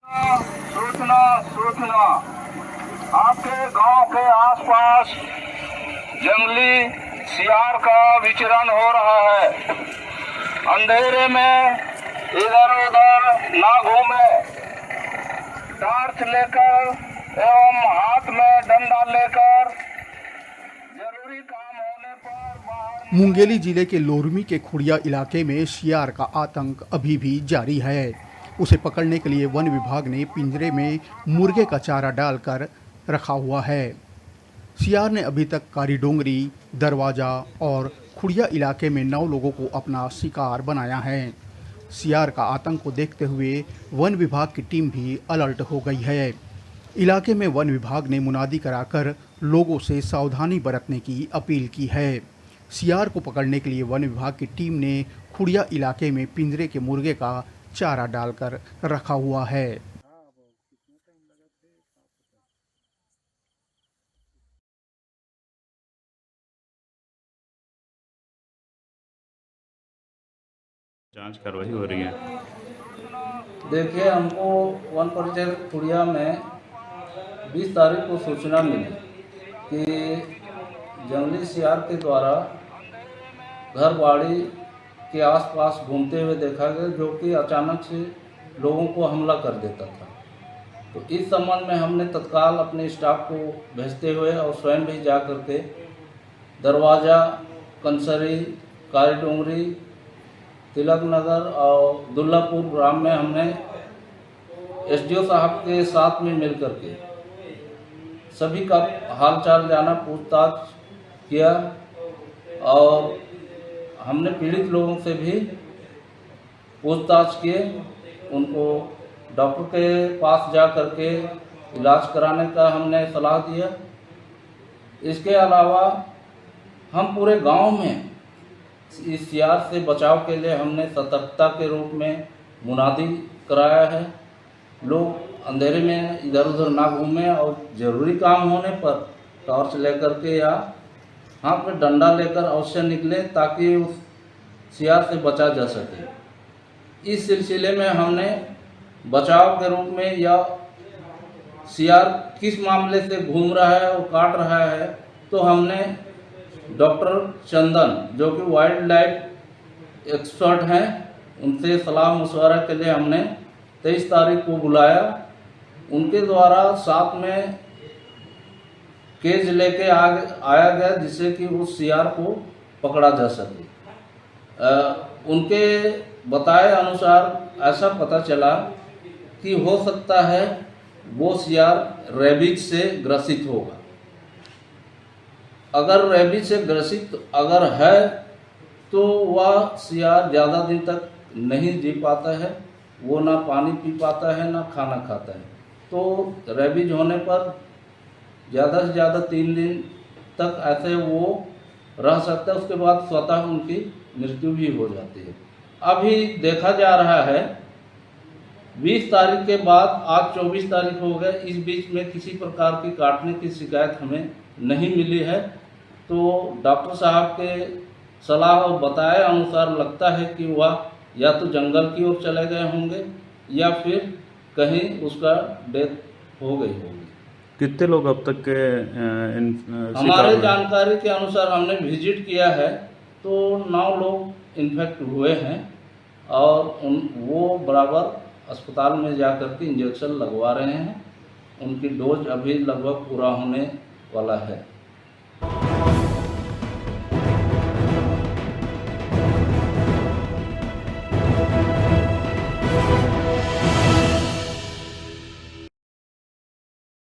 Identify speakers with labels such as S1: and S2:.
S1: सूचना सूचना आपके गांव के आसपास जंगली सियार का विचरण हो रहा है। अंधेरे में इधर उधर ना घूमे, टॉर्च लेकर एवं हाथ में डंडा लेकर जरूरी काम होने पर बाहर।
S2: मुंगेली जिले के लोरमी के खुड़िया इलाके में सियार का आतंक अभी भी जारी है। उसे पकड़ने के लिए वन विभाग ने पिंजरे में मुर्गे का चारा डालकर रखा हुआ है। सियार ने अभी तक कारी डोंगरी, दरवाजा और खुड़िया इलाके में 9 लोगों को अपना शिकार बनाया है। सियार का आतंक को देखते हुए वन विभाग की टीम भी अलर्ट हो गई है। इलाके में वन विभाग ने मुनादी कराकर लोगों से सावधानी बरतने की अपील की है। सियार को पकड़ने के लिए वन विभाग की टीम ने खुड़िया इलाके में पिंजरे के मुर्गे का चारा डालकर रखा हुआ है।
S3: जांच कार्रवाई हो रही है।
S4: देखिए, हमको वन परिचय खुड़िया में 20 तारीख को सूचना मिली कि जंगली सियार के द्वारा घर बाड़ी के आसपास घूमते हुए देखा गया, जो कि अचानक से लोगों को हमला कर देता था। तो इस संबंध में हमने तत्काल अपने स्टाफ को भेजते हुए और स्वयं भी जा करके दरवाजा, कंसरी, कारी डोंगरी, तिलक नगर और दुल्लापुर ग्राम में हमने एसडीओ साहब के साथ में मिल करके सभी का हालचाल जाना, पूछताछ किया और हमने पीड़ित लोगों से भी पूछताछ किए। उनको डॉक्टर के पास जा करके इलाज कराने का हमने सलाह दिया। इसके अलावा हम पूरे गांव में इस सियार से बचाव के लिए हमने सतर्कता के रूप में मुनादी कराया है। लोग अंधेरे में इधर उधर ना घूमें और ज़रूरी काम होने पर टॉर्च लेकर के या हाथ में डंडा लेकर अवश्य निकलें, ताकि उस सियार से बचा जा सके। इस सिलसिले में हमने बचाव के रूप में या सियार किस मामले से घूम रहा है और काट रहा है, तो हमने डॉक्टर चंदन, जो कि वाइल्ड लाइफ एक्सपर्ट हैं, उनसे सलाह मशवरा के लिए हमने 23 तारीख को बुलाया। उनके द्वारा साथ में केज लेके आया गया, जिससे कि उस सियार को पकड़ा जा सके। उनके बताए अनुसार ऐसा पता चला कि हो सकता है वो सियार रेबीज से ग्रसित होगा। अगर रेबीज से ग्रसित अगर है तो वह सियार ज़्यादा दिन तक नहीं जी पाता है, वो ना पानी पी पाता है ना खाना खाता है। तो रेबीज होने पर ज़्यादा से ज़्यादा 3 दिन तक ऐसे वो रह सकता है, उसके बाद स्वतः उनकी मृत्यु भी हो जाती है। अभी देखा जा रहा है 20 तारीख के बाद आज 24 तारीख हो गए, इस बीच में किसी प्रकार की काटने की शिकायत हमें नहीं मिली है। तो डॉक्टर साहब के सलाह और बताए अनुसार लगता है कि वह या तो जंगल की ओर चले गए होंगे या फिर कहीं उसका डेथ हो गई होगी।
S3: कितने लोग अब तक के
S4: हमारे जानकारी के अनुसार हमने विजिट किया है तो 9 लोग इन्फेक्ट हुए हैं और वो बराबर अस्पताल में जा कर के इंजेक्शन लगवा रहे हैं। उनकी डोज अभी लगभग पूरा होने वाला है।